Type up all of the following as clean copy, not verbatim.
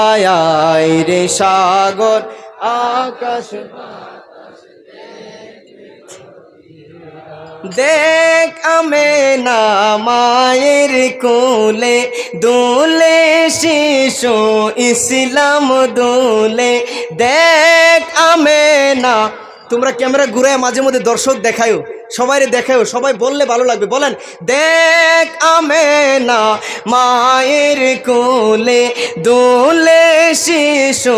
আয় রে সাগর আকাশ দেখ আমেনা মায়ের কোলে দোলে শিশু ইসলাম দোলে দেখ আমেনা। তোমরা ক্যামেরা ঘুরায় মাঝে মধ্যে দর্শক দেখায়ও, সবাইরে দেখায়ও, সবাই বললে ভালো লাগবে। বলেন, দেখ আমেনা মায়ের কোলে দোলে শিশু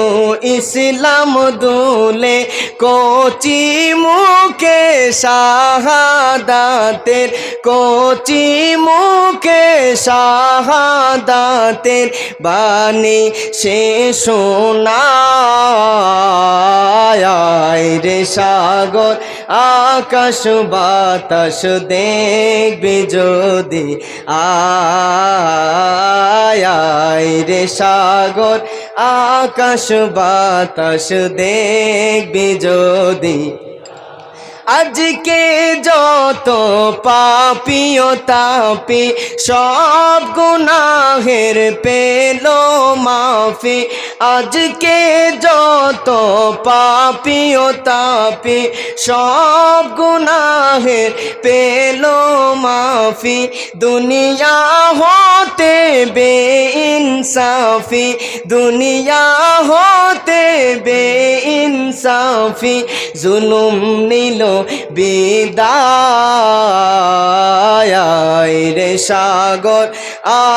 ইসলাম দোলে কচি মুখে শাহাদাতের কচি মুখে শাহাদাতের বাণী সে শোনায় রে সাগর আকাশ বাতাস দেখবি যদি আয় রে সাগর আকাশ বাতাস দেখবি যদি। আজকে যত পাপী ও তাপী সব গুনাহের পেল মাফি। আজকে যত পাপী ও তাপী সব গুনাহের পেল মাফি। দুনিয়া হতে বেইনসাফি দুনিয়া হতে বেইনসাফি জুলুম নিল বিদায় রে সাগর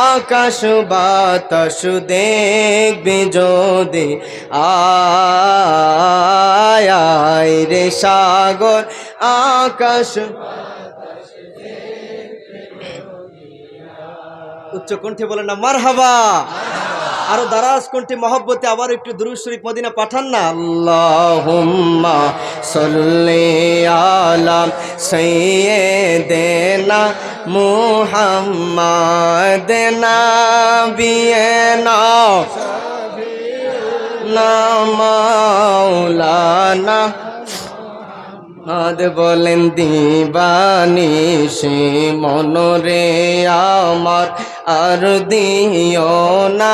আকাশ বাতাস দেখবি যদি আয় রে সাগর আকাশ। উচ্চ কণ্ঠে বলেন না মারহাবা। আরো দারাজ কণ্ঠে মহব্বতে আবার একটু দুরূদ শরীফ মদিনা পাঠান না। আল্লাহুম্মা সাল্লি আলা সাইয়্যিদিনা মুহাম্মাদ নাবিয়িনা মাওলানা। আদ বলেন দিবানিশি মনরে আমার আর দিও না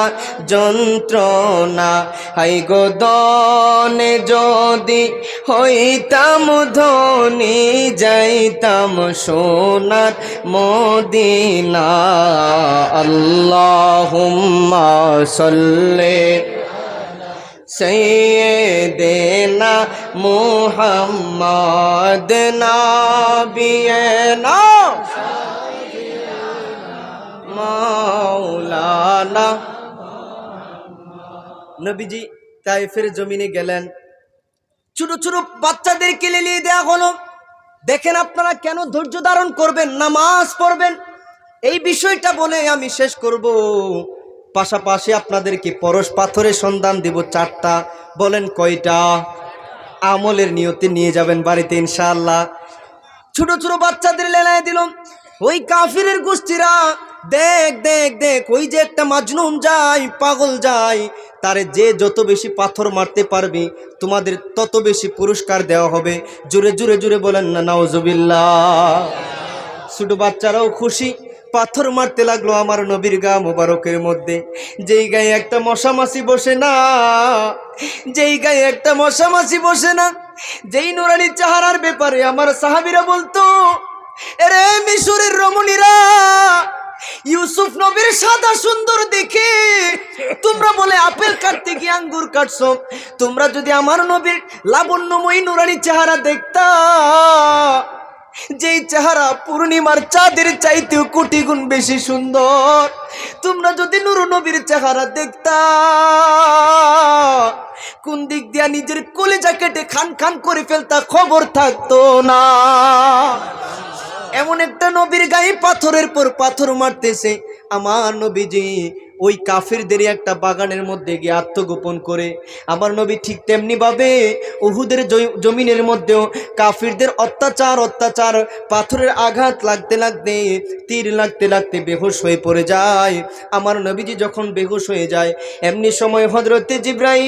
যন্ত্রণা। হাই গো দনে যদি হইতাম ধনী যাইতাম সোনার মদিনা। আল্লাহুম্মা সাল্লি সাইয়্যিদিনা মুহাম্মাদ নাবিয়িনা মাওলানা। নবীজি তায়েফের জমিনে গেলেন, ছোট ছোট বাচ্চাদেরকে লিলিয়ে দেয়া হলো। দেখেন আপনারা কেন ধৈর্য ধারণ করবেন, নামাজ পড়বেন, এই বিষয়টা বলে আমি শেষ করব। পাশাপাশি আপনাদেরকে পরশ পাথরের সন্ধান দিব 4টা। বলেন কয়টা? আমলের নিয়তে নিয়ে যাবেন বাড়িতে ইনশাআল্লাহ। ছোট ছোট বাচ্চাদের লেলায় দিল। ওই কাফিরের গোষ্ঠীরা দেখ দেখ দেখ, ওই যে একটা মাজনুন যায়, পাগল যায়, তারে যে যত বেশি পাথর মারতে পারবে তোমাদের তত বেশি পুরস্কার দেওয়া হবে। জোরে জোরে জোরে বলেন না নাউজুবিল্লাহ। ছোট বাচ্চারাও খুশি, পাথর মারতে লাগলো আমার নবীর গা মোবারকের মধ্যে। যেই গায়ে একটা মশা মাছি বসে না, যেই গায়ে একটা মশা মাছি বসে না, যেই নুরানি চেহারার ব্যাপারে আমার সাহাবীরা বলতো, এরে মিশরের রমণীরা, ইউসুফ নবীর সাদা সুন্দর দেখে তোমরা বলে আপেল কাটতে গিয়ে আঙ্গুর কাটছো। তোমরা যদি আমার নবীর লাবণ্যময়ী নুরানি চেহারা দেখতা, যেই চেহারা পূর্ণিমার চাঁদের চাইতেও কোটি গুণ বেশি সুন্দর, তোমরা যদি নূর নবীর চেহারা দেখতা, কোন দিক দিয়া নিজের কলিজা কেটে খান খান করে ফেলতা খবর থাকতো না। এমন একটা নবীর গায়ে পাথরের পর পাথর মারতেছে। আমার নবীজি ওই কাফিরদের একটা বাগানের মধ্যে গিয়ে আত্মগোপন করে, আমার নবী ঠিক তেমনি ভাবে উহুদের জমিনের মধ্যেও কাফিরদের অত্যাচার পাথরের আঘাত লাগতে লাগতে, তীর লাগতে লাগতে বেহুশ হয়ে পড়ে যায়। আমার নবীজি যখন বেহুশ হয়ে যায়, এমনি সময় হযরতে জিবরাইল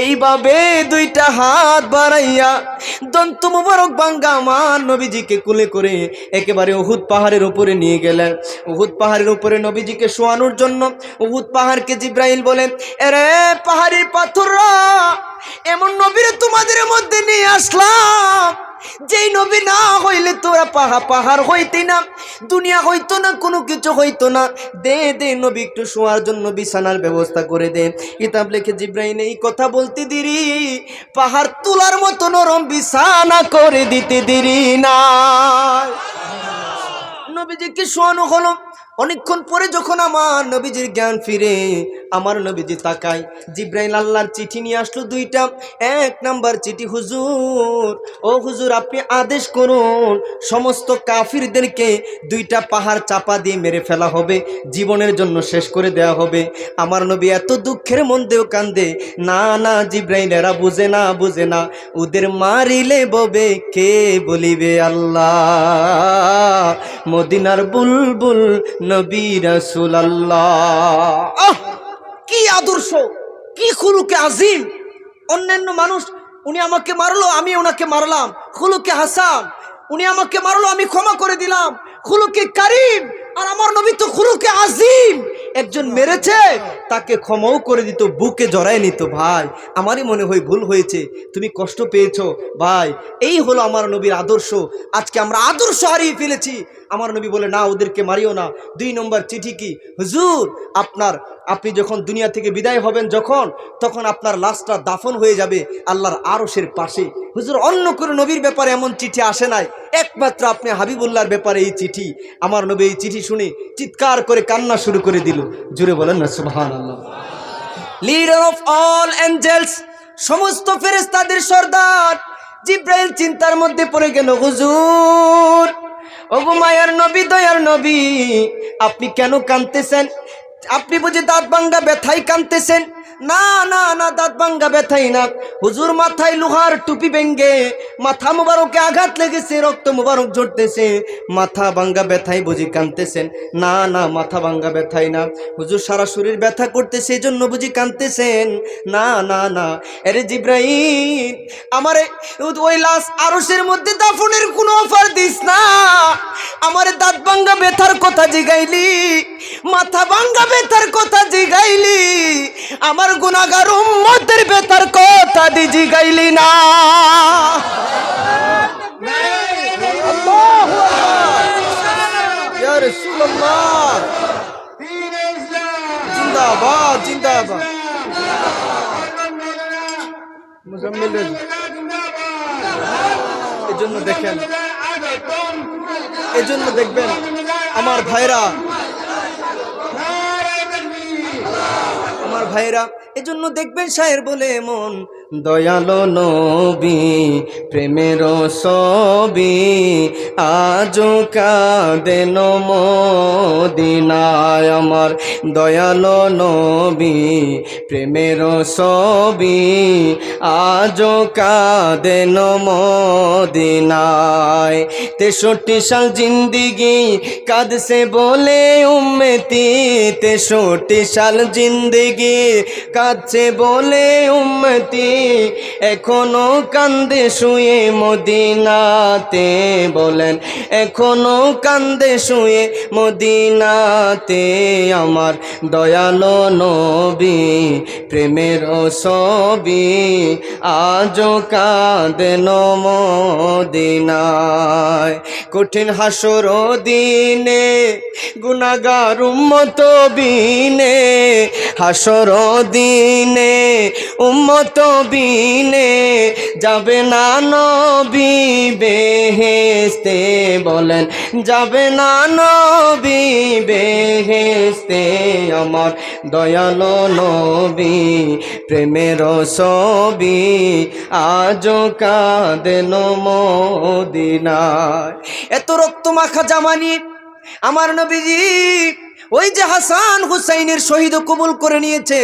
এইভাবে 2টা হাত বাড়াইয়া দন্ত মুবারক ভাঙ্গা আমার নবীজিকে কোলে করে একেবারে উহুদ পাহাড়ের উপরে নিয়ে গেলেন। উহুদ পাহাড়ের উপরে নবীজিকে শোয়ানোর জন্য উহুদ পাহাড়কে জিব্রাইল বলেন, এরে পাহাড়ের পাথররা, এমন নবীরে তোমাদের মধ্যে নিয়ে আসলাম যেই নবী না হইলে তোরা পাহাড় হইতে না, দুনিয়া হইতো না, কোনো কিছু হইতো না। দে দে নবী একটু শোয়ার জন্য বিছানার ব্যবস্থা করে দে। কিতাব লিখে জিব্রাইল এই কথা বলতে দেরি, পাহাড় তোলার মতো নরম বিছানা করে দিতে দেরি না। নবীজিকে শোয়ানো হলো। অনেকক্ষণ পরে যখন আমার নবীজির জ্ঞান ফিরে, আমার নবীজি তাকায়, জিব্রাইল আল্লাহর চিঠি নিয়ে আসলো দুইটা। এক নাম্বার চিঠি, হুজুর, ও হুজুর আপনি আদেশ করুন সমস্ত কাফিরদেরকে দুইটা পাহাড় চাপা দিয়ে মেরে ফেলা হবে, জীবনের জন্য শেষ করে দেয়া হবে। আমার নবী এত দুঃখের মধ্যেও কান্দে, না না জিব্রাইল এরা বুঝে না, বুঝে না, ওদের মারিলে ববে কে বলিবে আল্লাহ, মদিনার বুলবুল নবী রাসূলুল্লাহ। কি আদর্শ, কি খুলুকে আজিম। অন্যান্য মানুষ, উনি আমাকে মারলো আমি ওনাকে মারলাম, খুলুকে হাসান, উনি আমাকে মারলো আমি ক্ষমা করে দিলাম, খুলুকে কারিম। আর আমার নবী তো খুলুকে আজিম, একজন মেরেছে তাকে ক্ষমাও করে দিত, বুকে জড়ায় নিত। ভাই আমারই মনে হয় ভুল হয়েছে, তুমি কষ্ট পেয়েছো ভাই, এই হলো আমার নবীর আদর্শ। আজকে আমরা আদর্শ হারিয়ে ফেলেছি। আমার নবী বলে না, ওদেরকে মারিও না। 2 নম্বর চিঠি কি, হুজুর আপনি যখন দুনিয়া থেকে বিদায় হবেন, তখন আপনার লাশটা দাফন হয়ে যাবে আল্লাহর আরশের পাশে। হুজুর অন্য কোনো নবীর ব্যাপারে এমন চিঠি আসে নাই, একমাত্র আপনি হাবিবুল্লাহর ব্যাপারে এই চিঠি। আমার নবী এই চিঠি শুনে চিৎকার করে কান্না শুরু করে দিল। জুড়ে বলেন না সুবহানাল্লাহ। লিডার অফ অল এঞ্জেলস, সমস্ত ফেরেশতাদের সর্দার জিব্রাইল চিন্তার মধ্যে পড়ে গেল। হুজুর, ওগো মায়ার নবী, দয়ার নবী, আপনি কেন কাঁদতেছেন? আপনি বুঝি দাঁত ভাঙ্গা ব্যথায় কাঁদতেছেন? না না না, দাঁত ভাঙ্গা ব্যথাই না হুজুর, মাথায় লোহার টুপি ভেঙ্গে মাথা মুবারকে আঘাত লেগেছে, রক্ত মুবারক ঝরতেছে, মাথা ভাঙ্গা ব্যথাই বুঝি কাঁদতেছেন? না না, মাথা ভাঙ্গা ব্যথাই না হুজুর, সারা শরীর ব্যথা করতেছে, এই জন্য বুঝি কাঁদতেছেন? না না না। আরে জিব্রাইল, আমারে ওই লাশ আরশের মধ্যে দাফনের কোনো অফার দিস না, আমারে দাঁত ভাঙ্গা ব্যথার কথা জিগাইলি, মাথা ভাঙ্গা ব্যথার কথা জিগাইলি, আমার গুনাহগার উম্মতের ব্যথার কথা দি জিগাইলি না। আল্লাহু আকবার, ইয়া রাসূলুল্লাহ, জিন্দাবাদ জিন্দাবাদ, মুজাম্মিল। এজন্য দেখেন, এজন্য দেখবেন আমার ভাইরা, আমার ভাইরা, এজন্য দেখবেন শায়ের বলে এমন, দয়ালো নবী প্রেমের ছবি, আজও কাঁদেন মদিনায়। আমার দয়ালো নবী প্রেমের ছবি, আজও কাঁদেন মদিনায়। 63 সাল জিন্দিগি কাঁদছে বলে উম্মতি, 63 সাল জিন্দিগি কাঁদছে বলে উম্মতি, এখনো কান্দে শুয়ে মদিনাতে। বলেন এখনো কান্দে শুয়ে মদিনাতে, আমার দয়ালো নবী প্রেমের ছবি, আজও কাঁদেন মদিনায়। কঠিন হাসর দিনে গুনাহগার উম্মত বিনে, হাসর দিনে উম্মত বিনে, যাবে না নবী বেহেশতে। বলেন যাবে না নবী বেহেশতে, আমার দয়ালো নবী প্রেমের ছবি, আজও কাঁদেন মদিনায়। এত রক্ত মাখা জামানি আমার নবীজি ওই যে হাসান হুসাইনের শহীদ কবুল করে নিয়েছে।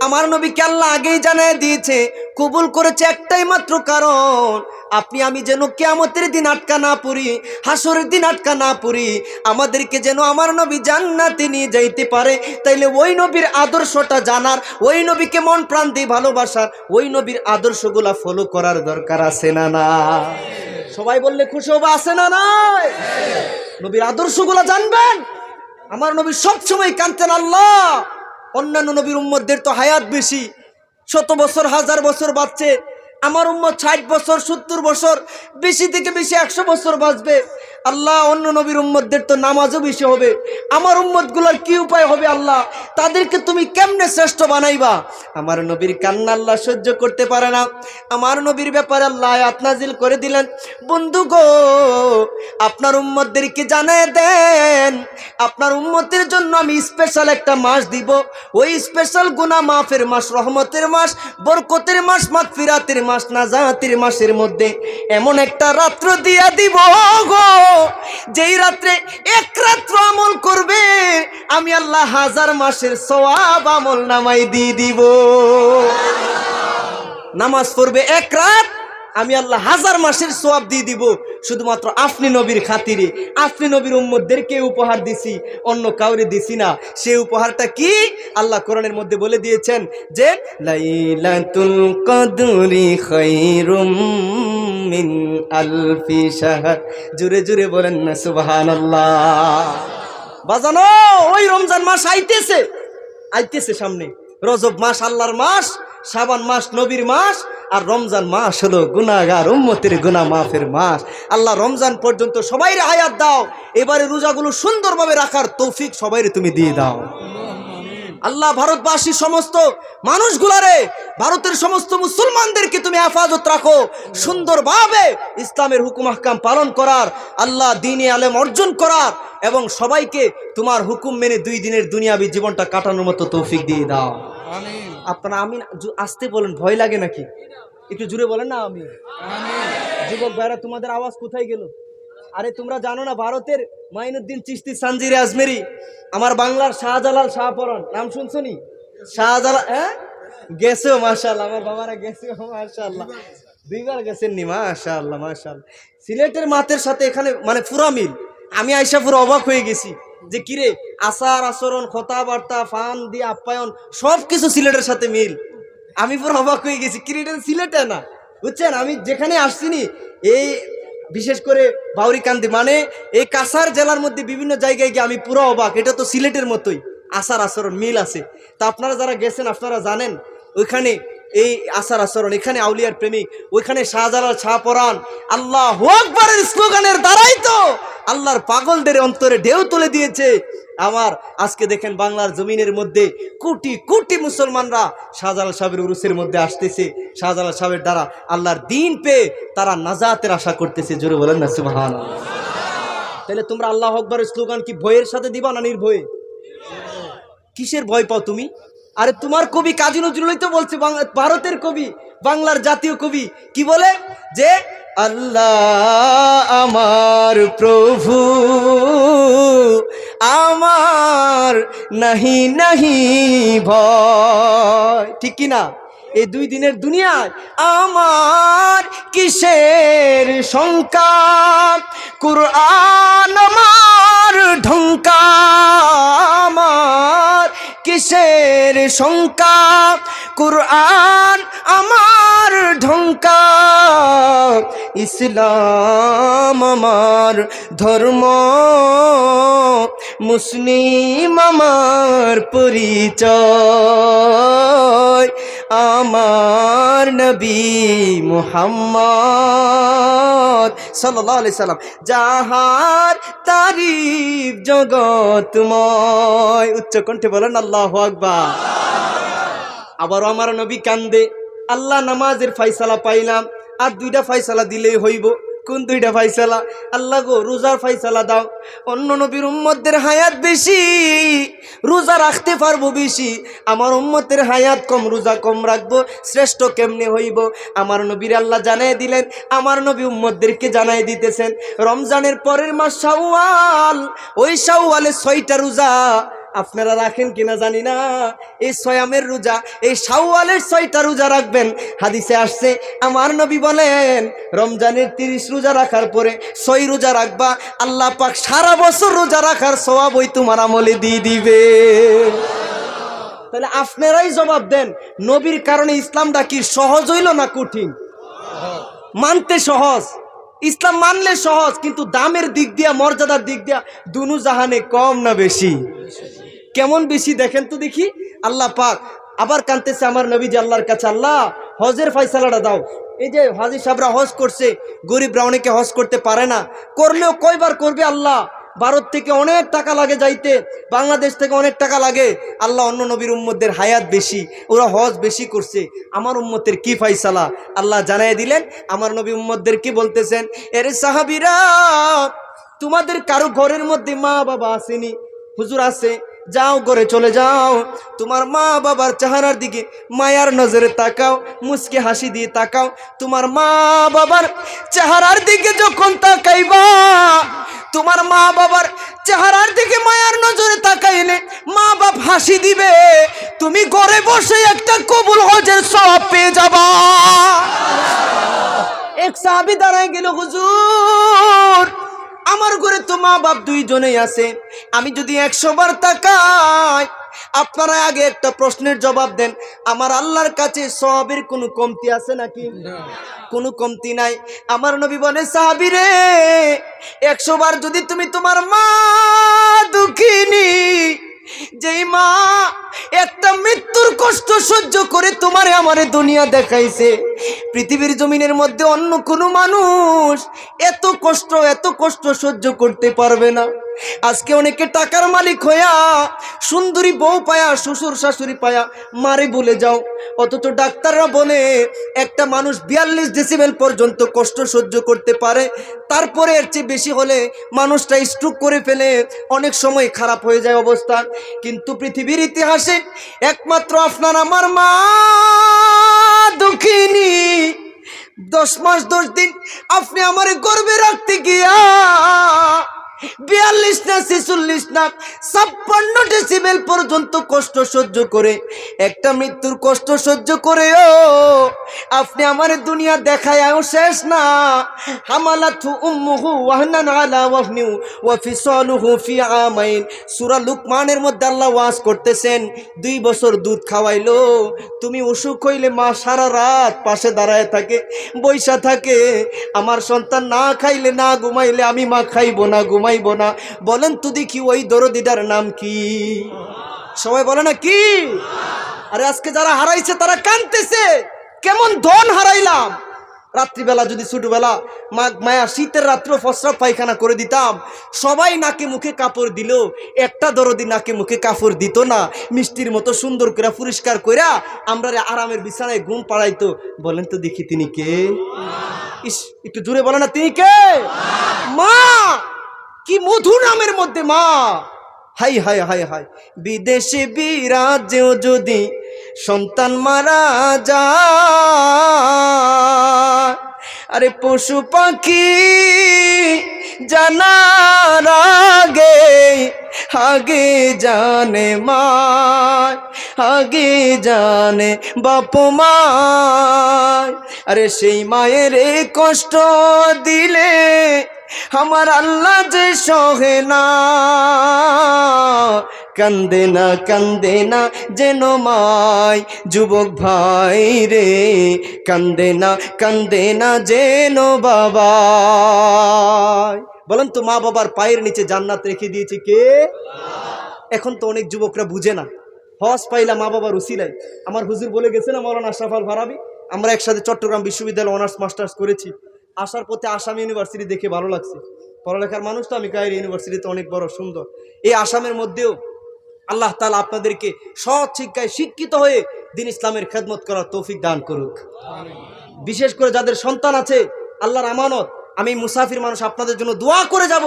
আমার নবীকে আল্লাহ আগেই জানায় দিয়েছে, কবুল করেছে একটাই মাত্র কারণ, আপনি আমি যেন কিয়ামতের দিন আটকা না পড়ি, হাসরের দিন আটকা না পড়ি, আমাদেরকে যেন আমার নবী জান্নাতে নিয়ে যাইতে পারে। তাইলে ওই নবীর আদর্শটা জানার, ওই নবীকে মন প্রাণ দিয়ে ভালোবাসার, ওই নবীর আদর্শগুলা ফলো করার দরকার আছে না না? সবাই বললে খুশি হবে, আছে না নাই? নবীর আদর্শগুলা জানবেন, আমার নবী সবসময় কাঁদতেন, আল্লাহ অন্যান্য নবীর উম্মতদের তো হায়াত বেশি, 100 বছর 1000 বছর বাঁচছে, আমার উম্মত 60 বছর 70 বছর, বেশি থেকে বেশি 100 বছর বাঁচবে। আল্লাহ অন্য নবীর উম্মতদের তো নামাজও বেশি হবে, আমার উম্মতগুলোর কি উপায় হবে আল্লাহ, তাদেরকে তুমি কেমনে শ্রেষ্ঠ বানাইবা? আমার নবীর কান্না আল্লাহ সহ্য করতে পারে না। আমার নবীর ব্যাপারে আল্লাহ আয়াত নাজিল করে দিলেন, বন্ধু গো আপনার উম্মতদেরকে জানিয়ে দেন আপনার উম্মতের জন্য আমি স্পেশাল একটা মাস দিব, ওই স্পেশাল গুনাহ মাফের মাস, রহমতের মাস, বরকতের মাস, মাগফিরাতের মাস, নাজাতের মাসের মধ্যে এমন একটা রাত্র দিয়া দিব গো, যেই রাত্রে এক রাত্র আমল করবে আমি আল্লাহ 1000 মাসের সওয়াব আমল নামাই দিয়ে দিব। নামাজ পড়বে এক রাত, আমি আল্লাহ 1000 মাসের সওয়াব দিয়ে দিব। শুধুমাত্র আপনি নবীর খাতিরে, আপনি নবীর উম্মতদেরকে উপহার দিছি, অন্য কাউরে দিছি না। সেই উপহারটা কি? আল্লাহ কোরআনের মধ্যে বলে দিয়েছেন যে লাইলাতুল কদরি খায়রুম মিন আলফি শাহর। জোরে জোরে বলেন না সুবহানাল্লাহ। বাজানো, ওই রমজান মাস আইতেছে সামনে। রজব মাস আল্লাহর মাস, শাবান মাস নবীর মাস, আর রমজান মাস হলো গুনাহগার উম্মতের গুনাহ মাফের মাস। আল্লাহ রমজান পর্যন্ত সবাইরে হায়াত দাও, এবারে রোজাগুলো সুন্দরভাবে রাখার তৌফিক সবাইরে তুমি দিয়ে দাও। আল্লাহ ভারতবাসী সমস্ত মানুষগুলারে, ভারতের সমস্ত মুসলমানদেরকে তুমি হেফাজত রাখো, সুন্দরভাবে ইসলামের হুকুম আহকাম পালন করার, আল্লাহ দ্বীনে আলেম অর্জন করার, এবং সবাইকে তোমার হুকুম মেনে 2 দিনের দুনিয়াবী জীবনটা কাটানোর মতো তৌফিক দিয়ে দাও। আপনারা আমিন আসতে বলেন, ভয় লাগে নাকি? একটু জুড়ে বলেন না আমিন। যুবক ভাইরা তোমাদের আওয়াজ কোথায় গেল? আরে তোমরা জানো না ভারতের মাইনুদ্দিন চিশতি সানজিরে আজমেরি আমার বাংলার শাহজালাল শাহপরান নাম শুনছো নি? শাহজালাল গেছেও মাশাআল্লাহ, আমার বাবারা গেছেও মাশাআল্লাহ, 2 বার গেছেন নি মাশাআল্লাহ মাশাআল্লাহ। সিলেটের মাতের সাথে এখানে মানে পুরা মিল। আমি আইসা পুরো অবাক হয়ে গেছি যে কিরে আচার আচরণ কথাবার্তা ফান দিয়ে আপ্যায়ন সব কিছু সিলেটের সাথে মিল। আমি পুরো অবাক হয়ে গেছি, কিরে এটা সিলেটে না, বুঝছেন? আমি যেখানে আসছিনি এই বিশেষ করে বাউরিকান্দি মানে এই কাছার জেলার মধ্যে বিভিন্ন জায়গায় গিয়ে আমি পুরো অবাক, এটা তো সিলেটের মতোই আচার আচরণ মিল আছে। তা আপনারা যারা গেছেন আপনারা জানেন ওইখানে এই আচার আচরণ, এখানে আউলিয়ার প্রেমিক, ওইখানে শাহজালাল শাহপরান আল্লাহু আকবারের স্লোগানের দ্বারাই তো আল্লাহর পাগলদের অন্তরে ঢেউ তুলে দিয়েছে। আমার আজকে দেখেন বাংলার জমিনের মধ্যে কোটি কোটি মুসলমানরা শাহজালাল সাহেবের উরুসের মধ্যে আসতেছে, শাহজালাল সাহেবের দ্বারা আল্লাহর দ্বীন পেয়ে তারা নাজাতের আশা করতেছে। জোরে বলেন না সুবহানাল্লাহ। তাহলে তোমরা আল্লাহু আকবারের স্লোগান কি ভয়ের সাথে দিবা না নির্ভয়ে? কিসের ভয় পাও তুমি? আরে তোমার কবি কাজী নজরুলই তো বলছে, ভারতের কবি, বাংলার জাতীয় কবি কি বলে যে আল্লাহ আমার প্রভু আমার নাহি নাহি ভয়, ঠিক কি না? এই 2 দিনের দুনিয়ায় আমার কিসের শঙ্কা, কুরআন আমার ঢঙ্কা, আমার কিসের শঙ্কা, কুরআন আমার ঢঙ্কা, ইসলাম আমার ধর্ম, মুসলিম আমার পরিচয়, আমার নবী মুহাম্মদ সাল্লাল্লাহু আলাইহি সাল্লাম যাহার তারিফ জগৎময়। উচ্চ কণ্ঠে বলেন আল্লাহু আকবার। আবার আমার নবী কান্দে, আল্লাহ নামাজের ফয়সালা পাইলাম, আর 2টা ফয়সালা দিলেই হইব। কোন 2টা ফয়সালা? আল্লাহ গো রোজার ফয়সালা দাও, অন্য নবীর উম্মতদের হায়াত বেশি, রোজা রাখতে পারবো বেশি, আমার উম্মতের হায়াত কম, রোজা কম রাখবো, শ্রেষ্ঠ কেমনে হইব? আমার নবীর আল্লাহ জানাই দিলেন, আমার নবী উম্মতদেরকে জানাই দিতেছেন রমজানের পরের মাস শাওয়াল, ওই শাওয়ালে 6টা রোজা আপনারা রাখেন কিনা জানি না, এই সয়ামের রোজা, এই শাওয়ালের 6টা রোজা রাখবেন। হাদিসে আসছে আমার নবী বলেন রমজানের 30 রোজা রাখার পরে 6 রোজা রাখবা, আল্লাহ পাক সারা বছর রোজা রাখার সওয়াব ওই তোমার আমলে দিয়ে দিবে। তাহলে আপনারাই জবাব দেন, নবীর কারণে ইসলামটা কি সহজ হইল না কঠিন? মানতে সহজ, ইসলাম মানলে সহজ, কিন্তু দামের দিক দিয়া, মর্যাদার দিক দিয়া দুনু জাহানে কম না বেশি? কেমন বেশি দেখেন তো দেখি। আল্লাহ পাক আবার কাঁদতেছে আমার নবীজি আল্লাহর কাছে, আল্লাহ হজের ফয়সালাটা দাও। এই যে হাজী সাহেবরা হজ করছে, গরিবরা অনেকে হজ করতে পারে না, করলেও কয়বার করবে আল্লাহ? ভারত থেকে অনেক টাকা লাগে যাইতে, বাংলাদেশ থেকে অনেক টাকা লাগে। আল্লাহ অন্য নবীর উম্মতদের হায়াত বেশি, ওরা হজ বেশি করছে, আমার উম্মতের কি ফয়সালা? আল্লাহ জানাই দিলেন, আমার নবী উম্মতদের কি বলতেছেন, এরে সাহাবীরা, তোমাদের কারো ঘরের মধ্যে মা বাবা আসেনি? হুজুর আছে। যাও ঘরে চলে যাও, তোমার মা বাবার চেহারার দিকে মায়ার নজরে তাকাও, মুস্কি হাসি দিয়ে তাকাও। তোমার মা বাবার চেহারার দিকে যখন তাকাইবা, তোমার মা বাবার চেহারার দিকে মায়ার নজরে তাকাইলে মা বাপ হাসি দিবে, তুমি ঘরে বসে একটা কবুল হজের সওয়াব পেয়ে যাবা। এক সাহাবী দাঁড়ায় গেল, হুজুর আমার ঘরে তো মা বাপ দুইজনেই আছে, আমি যদি 100 বার তাকাই, আপনারা আগে একটা প্রশ্নের জবাব দেন, আমার আল্লাহর কাছে সওয়াবের কোনো কমতি আছে নাকি? কোনো কমতি নাই। আমার নবী বলে, সাহাবী রে, 100 বার যদি তুমি তোমার মা দুঃখিনী, যেই মা একটা মৃত্যুর কষ্ট সহ্য করে তোমারে আমারে দুনিয়া দেখাইছে, পৃথিবীর জমিনের মধ্যে অন্য কোনো মানুষ এত কষ্ট সহ্য করতে পারবে না। আজকে অনেকে টাকার মালিক হইয়া, সুন্দরী বউ পায়া, শ্বশুর শাশুড়ি পায়া মারে বলে যাও, অথচ ডাক্তাররা বলে একটা মানুষ 42 ডেসিবেল পর্যন্ত কষ্ট সহ্য করতে পারে, তারপরে এর চেয়ে বেশি হলে মানুষটা স্ট্রোক করে ফেলে, অনেক সময় খারাপ হয়ে যায় অবস্থা। কিন্তু পৃথিবীর ইতিহাসে একমাত্র আপনার আমার মা দুঃখিনী, 10 মাস 10 দিন আপনি আমার গর্ভে রাখতে গিয়া 42 না 46 না 56 ডেসিবেল পর্যন্ত কষ্ট সহ্য করে, একটা মৃত্যুর কষ্ট সহ্য করেও আপনি আমার দুনিয়া দেখায়ও শেষ না। হামালাতহু উম্মুহু ওয়াহনান আলা ওয়াহনি ওয়া ফিসালুহু ফি আমাইন। সূরা লুকমানের মধ্যে আল্লাহ ওয়াজ করতেছেন, 2 বছর দুধ খাওয়াইলো, তুমি অসুখ হইলে মা সারা রাত পাশে দাঁড়ায় থাকে, বৈশা থাকে, আমার সন্তান না খাইলে না ঘুমাইলে আমি মা খাইবো না, ঘুমাইবো না। বলেন তো দেখি ওই দরদিটার নাম কি? সবাই বলে না কি? আরে আজকে যারা হারাইছে তারা কাঁদতেছে, কেমন ধন হারাইলাম। রাত্রিবেলা যদি ছোটবেলা মায়া শীতের রাত্রে ফসরা পায়খানা করে দিতাম, সবাই নাকে মুখে কাপড় দিল, একটা দরদি নাকে মুখে কাপড় দিত না, মিষ্টির মতো সুন্দর করে পরিষ্কার করে আমরা আরামের বিছানায় ঘুম পাড়াইতো। বলেন তো দেখি তিনি কে? ইস, একটু জোরে বলে না, তিনি কে? মা। কি মধু নামের মধ্যে মা। হাই হাই হাই হাই, বিদেশে বিরাজেও যদি সন্তান মারা যায়, আরে পশু পাখি জানার আগে আগে জানে মা, আগে জানে বাপ মা। আরে সেই মায়ের কষ্ট দিলে আমার আল্লাহ যে সহে না, কান্দে না যেন মাই যুবক ভাই রে, কান্দে না যেন বাবা। বলেন তো, মা বাবার পায়ের নিচে জান্নাত রেখে দিয়েছে কে? এখন তো অনেক যুবকরা বুঝে না, হজ পাইলা মা বাবার উসিলায়। আমার হুজুর বলে গেছে না, মাওলানা আশরাফ আল ফারাবী, আমরা একসাথে চট্টগ্রাম বিশ্ববিদ্যালয়ে অনার্স মাস্টার্স করেছি। আসার পথে আসাম ইউনিভার্সিটি দেখে ভালো লাগছে, পড়ালেখার মানুষ তো, আমি কায়রো ইউনিভার্সিটিতে অনেক বড় সুন্দর। এই আসামের মধ্যেও আল্লাহ তাআলা আপনাদেরকে সৎ শিক্ষায় শিক্ষিত হয়ে দিন ইসলামের খেদমত করার তৌফিক দান করুক। বিশেষ করে যাদের সন্তান আছে, আল্লাহর আমানত, আমি মুসাফির মানুষ, আপনাদের জন্য দোয়া করে যাব,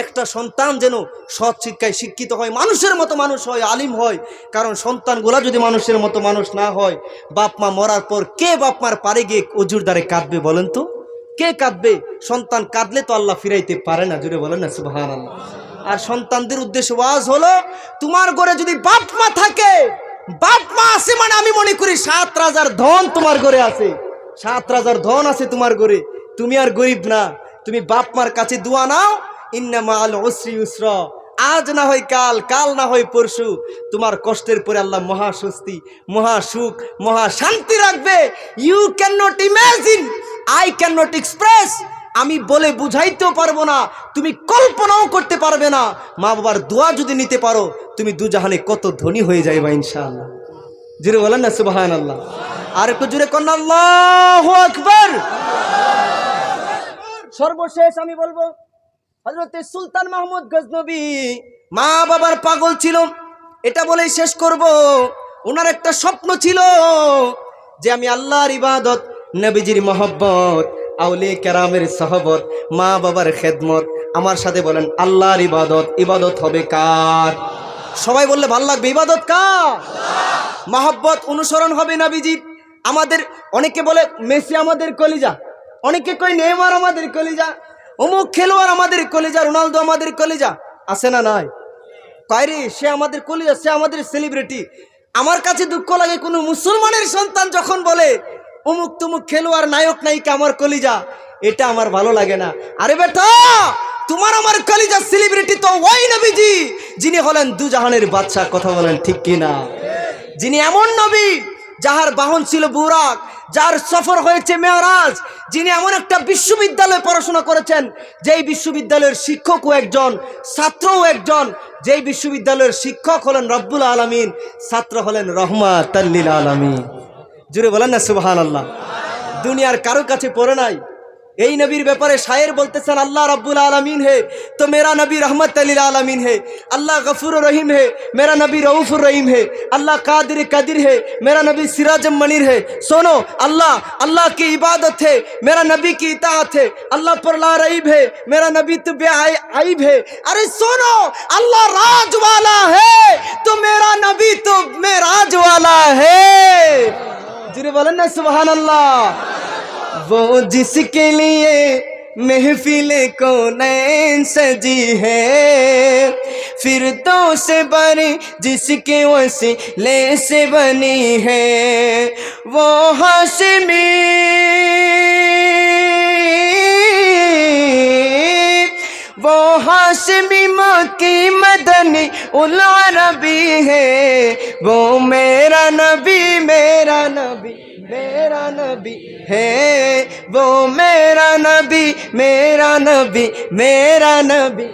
একটা সন্তান যেন সৎ শিক্ষায় শিক্ষিত হয়, মানুষের মতো মানুষ হয়, আলিম হয়। কারণ সন্তানগুলা যদি মানুষের মতো মানুষ না হয়, বাপ মা মরার পর কে বাপ মার পারে গিয়ে অজুর দ্বারে কাঁদবে? বলেন তো কে কাঁদবে? সন্তান কাঁদলে তো আল্লাহ ফিরাইতে পারে না, জুড়ে বলেন না সুবহানাল্লাহ। আর সন্তানদের উদ্দেশ্যে ওয়াজ হলো, তোমার ঘরে যদি বাপ মা থাকে, বাপ মা আছে মানে আমি মনে করি 7 রাজার ধন তোমার ঘরে আছে, 7 রাজার ধন আছে তোমার ঘরে, তুমি আর গরিব না। তুমি বাপ মার কাছে দোয়া নাও, ইন্না মাআল উসরি ইউসরা, আজ না হয় কাল, কাল না হয় পরশু, তোমার কষ্টের পরে আল্লাহ মহা স্বস্তি, মহা সুখ, মহা শান্তি রাখবে। You can not imagine, I can not express আমি বলে বুঝাইতেও পারবো না, তুমি কল্পনাও করতে পারবে না। মা বাবার দোয়া যদি নিতে পারো, তুমি দুজাহানে কত ধনী হয়ে যাইবা ইনশাআল্লাহ। জুড়ে বলেন না সুবহানাল্লাহ। আর একটু জুড়ে কন্যা আল্লাহু আকবার। সর্বশেষ আমি বলবো, হযরতে সুলতান মাহমুদ গজনবী মা বাবার পাগল ছিল, এটা বলেই শেষ করব। ওনার একটা স্বপ্ন ছিল যে আমি আল্লাহর ইবাদত, নবীজির মহব্বত, আউলিয়া কেরামের সহবত, মা বাবার খেদমত। আমার সাথে বলেন আল্লাহর ইবাদত। ইবাদত হবে কার? সবাই বললে ভালো লাগবে। ইবাদত কার? মহব্বত, অনুসরণ হবে নবীজি। আমাদের অনেকে বলে মেসি আমাদের কলিজা, অনেকে কই নেইমার আমাদের কলিজা, অমুক খেলোয়াড় আমাদের কলিজা, রোনালদো আমাদের কলিজা। আছে না নাই? কয়রে সে আমাদের কলিজা, সে আমাদের সেলিব্রিটি। আমার কাছে দুঃখ লাগে কোনো মুসলমানের সন্তান যখন বলে অমুক তুমুক খেলোয়াড়, নায়ক নায়িকা আমার কলিজা, এটা আমার ভালো লাগে না। আরে বেটা, তোমার আমার কলিজা সেলিব্রিটি তো ওই নবীজি, যিনি হলেন দুজাহানের বাদশা। কথা বলেন ঠিক কিনা? যিনি এমন নবী যাহার বাহন ছিল বুরাক, যার সফর হয়েছে মেরাজ, যিনি এমন একটা বিশ্ববিদ্যালয়ে পড়াশোনা করেছেন, যেই বিশ্ববিদ্যালয়ের শিক্ষকও একজন, ছাত্রও একজন। যেই বিশ্ববিদ্যালয়ের শিক্ষক হলেন রব্বুল আলামিন, ছাত্র হলেন রহমাতাল লিল আলামিন। জুড়ে বলেন না সুবহানাল্লাহ। দুনিয়ার কারো কাছে পড়ে নাই। এই নবীর ব্যাপারে শায়ের বলতেছেন, আল্লাহ রব্বুল আলামিন है तो मेरा नबी रहमत लिल आलमीन है, अल्लाह गफूर रहीम है, मेरा नबी रऊफुर रहीम है, अल्लाह कादिर कदीर है, मेरा नबी सिराज मनीर है। सुनो, अल्लाह अल्लाह की इबादत है, मेरा नबी की इताअत है, अल्लाह पर ला रईब है, मेरा नबी तो बेआइब है। अरे सुनो, अल्लाह राज वाला है तो मेरा नबी तो मेराज वाला है। जिरे बोलें ना सुभान अल्लाह। वो जिसके लिए महफिले कौनैन सजी है, फिरदौस से बनी जिसके वसीले से बनी है, वो हाशिमी वो हाशिमी मक्की मदनी उल अरबी है, वो मेरा नबी मेरा नबी मेरा नबी है, वो मेरा नबी मेरा नबी मेरा नबी।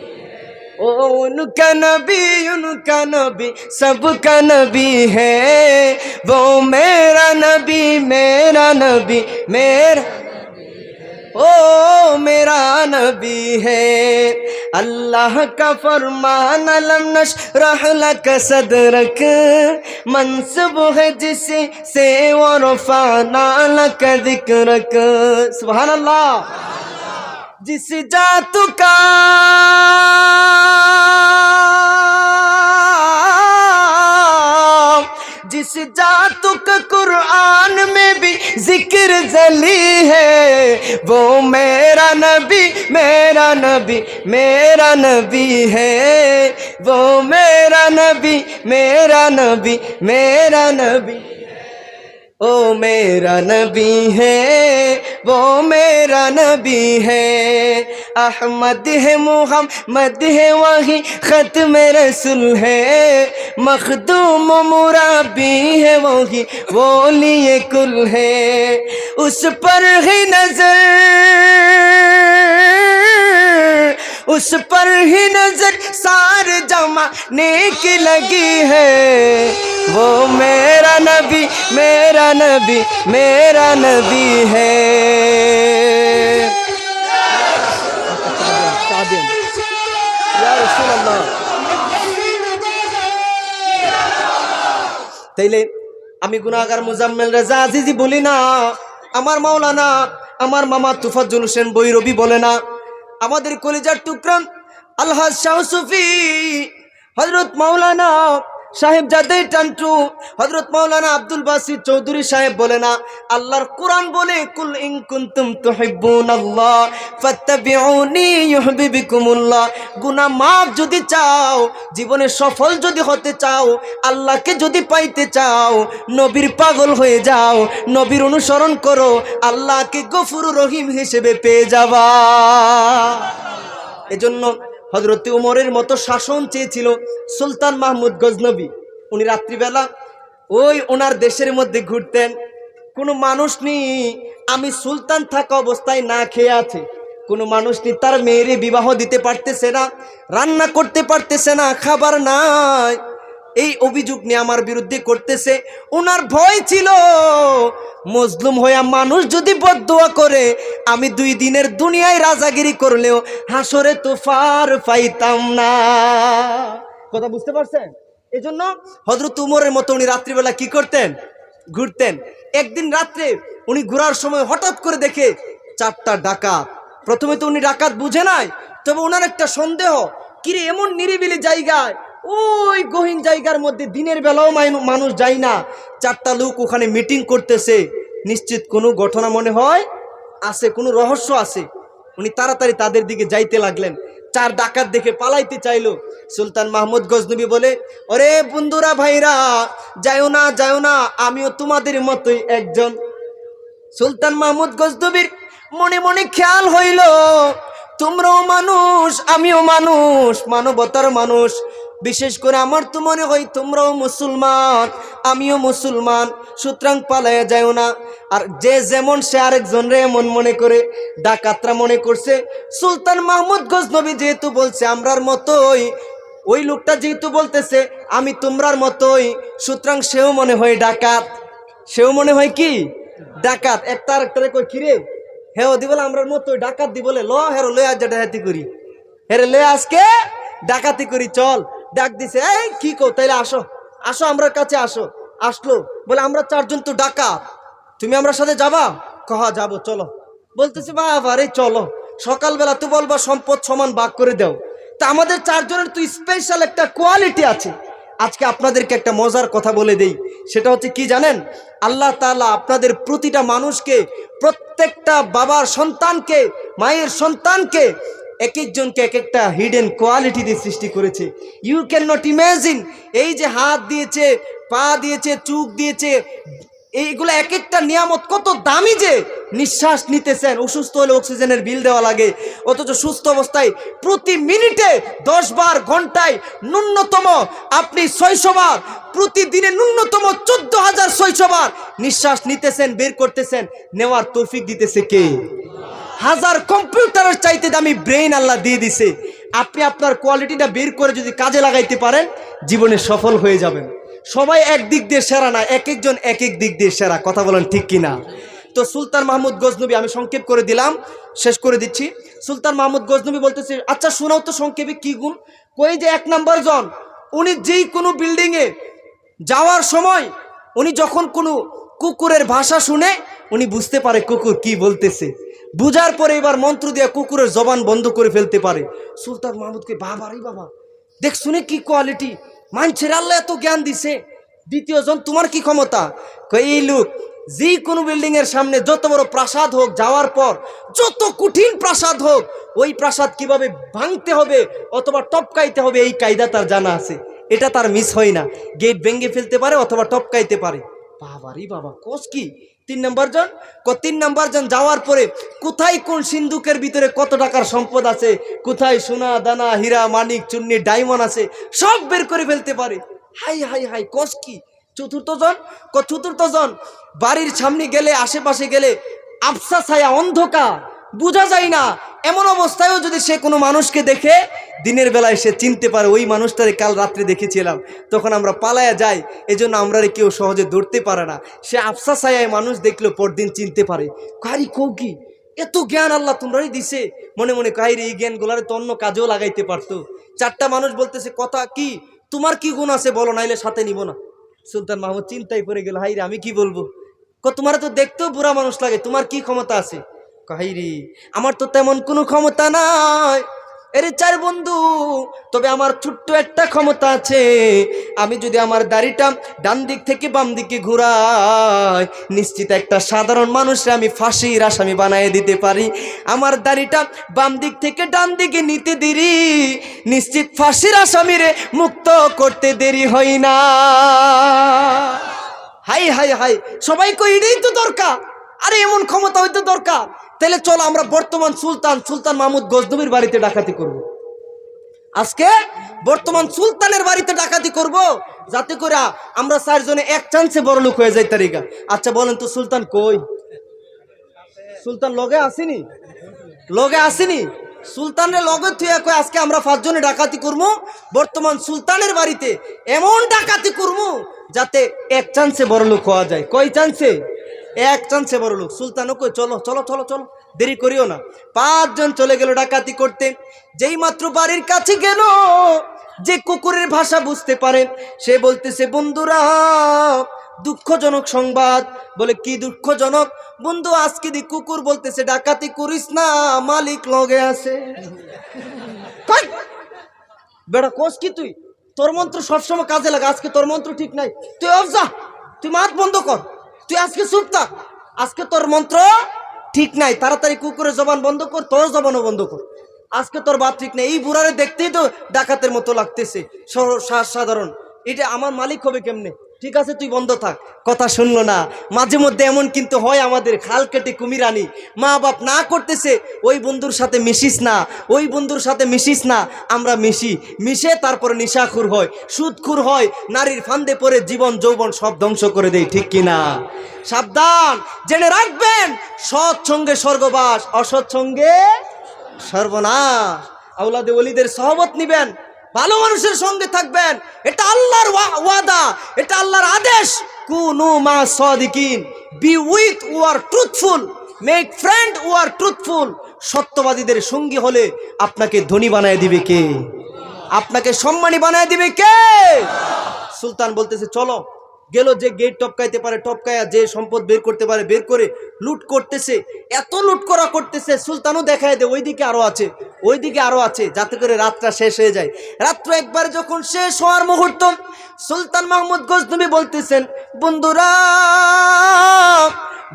ओ उनका नबी सबका नबी है, वो मेरा नबी मेरा नबी मेरा ओ मेरा नबी है। अल्लाह का फरमान अलम नशरह लक सदरक, मंसूब है जिसे से वो रफाना लक जिक्रक। सुभान अल्लाह। जिस जातु का जिस जातु का कुरान में भी जिक्र जली है, वो मेरा नबी मेरा नबी मेरा नबी है, वो मेरा नबी मेरा नबी मेरा नबी। ओ मेरा नबी है, वो मेरा नबी है। अहमद है मुहम्मद है वही ख़त्म रसूल है, मखदूम मुराबी है वही वो लिए कुल है। उस पर ही नजर उस पर ही नजर सारे जमाने की लगी है, वो मेरा नबी मेरा नबी मेरा नबी है। या रसूल अल्लाह। তাইলে আমি গুনাহগার মুজাম্মেল রাজা আজিজি বলি না, আমার মাওলানা আমার মামা তুফাজ্জল হোসেন বৈরবী বলে না, আমাদের কলিজার টুকরা আলহাজ শাহ সুফি হযরত মাওলানা সাহেবজাদে টান্টু হযরত মাওলানা আব্দুল বাসিত চৌধুরী সাহেব বলে না, আল্লাহর কোরআন বলে কুল ইন কুনতুম তুহিব্বুনাল্লাহ ফাত্তাবিউনি ইউহিব্বুকুমুল্লাহ। গুনাহ মাফ যদি চাও, জীবনে সফল যদি হতে চাও, আল্লাহকে যদি পাইতে চাও, নবীর পাগল হয়ে যাও, নবীর অনুসরণ করো, আল্লাহকে গফুরুর রহিম হিসেবে পেয়ে যাবা। এজন্য হযরত উমরের মতো শাসন চেয়েছিল সুলতান মাহমুদ গজনবী। উনি রাত্রিবেলা ওই ওনার দেশের মধ্যে ঘুরতেন, কোনো মানুষ নেই, আমি সুলতান থাকা অবস্থায় না খেয়ে আছে, কোনো মানুষ নি তার মেয়েরে বিবাহ দিতে পারতেছে না, রান্না করতে পারতেছে না, খাবার নাই, এই অভিযোগ নিয়ে আমার বিরুদ্ধে করতেছে। ওনার ভয় ছিল মজলুম হইয়া মানুষ যদি বদদুয়া করে আমি 2 দিনের দুনিয়ায় রাজাগিরি করলেও হাসরে তো ফার পাইতাম না। কথা বুঝতে পারছেন? এই জন্য হযরত উমরের মতো উনি রাত্রিবেলা কি করতেন? ঘুরতেন। একদিন রাত্রে উনি ঘোরার সময় হঠাৎ করে দেখে 4টা ডাকাত। প্রথমে তো উনি ডাকাত বুঝে নাই, তবে ওনার একটা সন্দেহ, কিরে এমন নিরিবিলি জায়গায়, ওই গহীন জায়গার মধ্যে দিনের বেলাও মানুষ যায় না, 4টা লোক ওখানে মিটিং করতেছে, নিশ্চিত কোনো ঘটনা মনে হয় আছে, কোনো রহস্য আছে। উনি তাড়াতাড়ি তাদের দিকে যাইতে লাগলেন। 4 ডাকাত দেখে পালাইতে চাইলো। সুলতান মাহমুদ গজনবী বলে, ওরে বন্ধুরা ভাইরা, যাও না যাও না, আমিও তোমাদের মতোই একজন। সুলতান মাহমুদ গজনবীর মনে মনে খেয়াল হইল, তোমরাও মানুষ, আমিও মানুষ, মানবতার মানুষ। বিশেষ করে আমার তো মনে হয় তোমরাও মুসলমান, আমিও মুসলমান, সুতরাং পালাইয়া যাও না। আর যে যেমন সে আরেকজন রে এমন মনে করে। ডাকাতরা মনে করছে সুলতান মাহমুদ গজনবী যেহেতু বলছে আমরার মতোই, ওই লোকটা যেহেতু বলতেছে আমি তোমরার মতোই, সুতরাং সেও মনে হয় ডাকাত, সেও মনে হয় কি ডাকাত। একটা আরেকটারে কই, কিরে হেও দি বলে আমরার মতোই ডাকাত, দি বলে ল হেরো লয়ে আজ ডাকাতি করি, হেরে লয়ে আজকে ডাকাতি করি, চল। ডাক দিছে, এই কি কো, তাইলে আসো আসো আমার কাছে আসো। আসলো, বলে আমরা 4 জন তো ডাকাত, তুমি আমার সাথে যাবা? কহা যাবো, চলো। বলতেছে বাবা রে চলো, সকালবেলা তো বলবা সম্পদ সমান ভাগ করে দাও, তা আমাদের 4 জনের তো স্পেশাল একটা কোয়ালিটি আছে। আজকে আপনাদেরকে একটা মজার কথা বলে দেই, সেটা হচ্ছে কি জানেন? আল্লাহ তাআলা আপনাদের প্রতিটা মানুষকে, প্রত্যেকটা বাবার সন্তানকে, মায়ের সন্তানকে, এক একজনকে এক একটা হিডেন কোয়ালিটি দিয়ে সৃষ্টি করেছে। You can not imagine. এই যে হাত দিয়েছে, পা দিয়েছে, চোখ দিয়েছে, এইগুলো এক একটা নিয়ামত কত দামি, যে নিঃশ্বাস নিতেছেন, অসুস্থ হলে অক্সিজেনের বিল দেওয়া লাগে, অথচ সুস্থ অবস্থায় প্রতি মিনিটে 10 বার, ঘন্টায় ন্যূনতম আপনি 600 বার, প্রতিদিনে ন্যূনতম 14,600 বার নিঃশ্বাস নিতেছেন, বের করতেছেন। নেওয়ার তৌফিক দিতেছে কে? হাজার কম্পিউটারের চাইতে দামি ব্রেইন আল্লাহ দিয়ে দিছে। আপনি আপনার কোয়ালিটিটা বের করে যদি কাজে লাগাইতে পারেন, জীবনে সফল হয়ে যাবেন। সবাই এক দিক দিয়ে সেরা না, এক একজন এক এক দিক দিয়ে সেরা। কথা বলেন ঠিক কিনা? তো সুলতান মাহমুদ গজনবী, আমি সংক্ষেপ করে দিলাম, শেষ করে দিচ্ছি। সুলতান মাহমুদ গজনবী বলতেছে, আচ্ছা শোনাও তো সংক্ষেপে কি গুণ। কই যে 1 নাম্বার জন, উনি যেই কোনো বিল্ডিংয়ে যাওয়ার সময় উনি যখন কোনো কুকুরের ভাষা শুনে উনি বুঝতে পারে কুকুর কি বলতেছে, বুঝার পরে এবার মন্ত্র দিয়ে কুকুরের জবান বন্ধ করে ফেলতে পারে। সুলতান মাহমুদকে বাবা রে বাবা, দেখ শুনে কি কোয়ালিটি, মানুষের আল্লাহ এত জ্ঞান দিছে। দ্বিতীয় জন, তোমার কি ক্ষমতা? এই লোক যে কোনো বিল্ডিং এর সামনে যত বড় প্রাসাদ হোক, যাওয়ার পর যত কঠিন প্রাসাদ হোক, ওই প্রাসাদ কিভাবে ভাঙতে হবে অথবা টপকাইতে হবে এই কায়দা তার জানা আছে, এটা তার মিস হয় না। গেট ভেঙে ফেলতে পারে অথবা টপকাইতে পারে। বাবা রে বাবা, কোষ কি? 3 নাম্বার জন, 3 নাম্বার জন যাওয়ার পরে কোথায় কোন সিন্ধুকের ভিতরে কত টাকার সম্পদ আছে, কোথায় সোনা দানা হীরা মানিক চুন্নি ডায়মন্ড আছে, সব বের করে ফেলতে পারে। হাই হাই হাই, কোষ কি? চতুর্থ জন বাড়ির সামনে গেলে, আশেপাশে গেলে আবসা ছায়া, অন্ধকার, বোঝা যায় না, এমন অবস্থায়ও যদি সে কোনো মানুষকে দেখে, দিনের বেলায় সে চিনতে পারে ওই মানুষটারে কাল রাত্রে দেখেছিলাম, তখন আমরা পালায়া যাই, এজন্য আমরা কেউ সহজে ধরতে পারে না। সে আবসা ছায়ায় মানুষ দেখলো পরদিন চিনতে পারে। কারি কৌকি, এত জ্ঞান আল্লাহ তোমরাই দিছে। মনে মনে কাহিরি এই জ্ঞানগুলারে তো অন্য কাজেও লাগাইতে পারতো। 4টা মানুষ বলতেছে, কথা কি, তোমার কি গুণ আছে বলো, নাইলে সাথে নিব না। সুলতান মাহমুদ চিন্তায় পড়ে গেল, হাইরে আমি কি বলবো, তোমার তো দেখতেও বুড়া মানুষ লাগে, তোমার কি ক্ষমতা আছে? কাহিরি আমার তো তেমন কোনো ক্ষমতা নাই। এর 4 বন্ধু, তবে আমার ছোট্ট একটা ক্ষমতা আছে, আমি যদি আমার দাড়িটা ডান দিক থেকে বাম দিকে ঘুরাই, নিশ্চিত একটা সাধারণ মানুষরা আমি ফাঁসির আসামি বানিয়ে দিতে পারি। আমার দাড়িটা বাম দিক থেকে ডান দিকে নিতে দেরি, নিশ্চিত ফাঁসির আসামিরে মুক্ত করতে দেরি হয় না। হাই হাই হাই, সবাই কই এটাই তো দরকার, আরে এমন ক্ষমতা হইতো দরকার। তাহলে চলো আমরা বর্তমান সুলতান মাহমুদ গজনবীর বাড়িতে ডাকাতি করব। আজকে বর্তমান সুলতানের বাড়িতে ডাকাতি করব, যাতে করে আমরা 4 জনে এক চান্সে বড় লোক হয়ে যাই তারিকা। আচ্ছা বলেন তো সুলতান কই? সুলতান লগে আসেনি? লগে আসেনি সুলতানের লগে তুই আজকে আমরা 5 জনে ডাকাতি করবো বর্তমান সুলতানের বাড়িতে এমন ডাকাতি করবো যাতে এক চান্সে বড় লোক হওয়া যায় কয় চান্সে এক চান্সে বড় লোক সুলতানও কই চলো চলো চলো চলো দেরি করিও না 5 জন চলে গেল ডাকাতি করতে যেই মাত্র বাড়ির কাছে গেল যে কুকুরের ভাষা বুঝতে পারে সে বলতেছে বন্ধুরা দুঃখজনক সংবাদ বলে কি দুঃখজনক বন্ধু আজকে দি কুকুর বলতেছে ডাকাতি করিস না মালিক লগে আছে কই বেটা কোস কি তুই তোর মন্ত্র সবসময় কাজে লাগে আজকে তোর মন্ত্র ঠিক নাই তুই অফ যা তুই মাত বন্ধ কর তুই আজকে চুপ থাক আজকে তোর মন্ত্র ঠিক নাই তাড়াতাড়ি কুকুরের জবান বন্ধ কর তোর জবানও বন্ধ কর আজকে তোর বাত ঠিক নেই এই বুড়ারে দেখতেই তো ডাকাতের মতো লাগতেছে সাধারণ এটা আমার মালিক হবে কেমনে ঠিক আছে তুই বন্ধ থাক কথা শুনলো না মাঝে মধ্যে এমন কিন্তু হয় আমাদের খাল কেটে কুমির আনি মা বাপ না করতেছে ওই বন্ধুর সাথে মিশিস না ওই বন্ধুর সাথে মিশিস না আমরা মিশে তারপরে নিশাখুর হয় সুদখুর হয় নারীর ফান্দে পড়ে জীবন যৌবন সব ধ্বংস করে দেয় ঠিক কিনা সাবধান জেনে রাখবেন সৎ সঙ্গে স্বর্গবাস অসৎ সঙ্গে সর্বনাশ আওলাদে ওলিদের সহবত নিবেন ভালো মানুষের সঙ্গে থাকবেন এটা আল্লাহর ওয়াদা এটা আল্লাহর আদেশ কুনু মা সাদিকিন be with who are truthful make friend who are truthful সত্যবাদীদের সঙ্গী হলে আপনাকে ধনী বানায় দিবে কে আপনাকে সম্মানী বানায় দিবে কে সুলতান বলতেছে চলো গেল যে গেট টপকাইতে পারে টপকায়া যে সম্পদ বের করতে পারে বের করে লুট করতেছে এত লুট করা করতেছে সুলতানও দেখায় দে ওইদিকে আরো আছে যাতে করে রাতটা শেষ হয়ে যায় রাত্র একবার যখন শেষ হওয়ার মুহূর্ত সুলতান মাহমুদ গজনবী বলতেছেন বন্ধুরা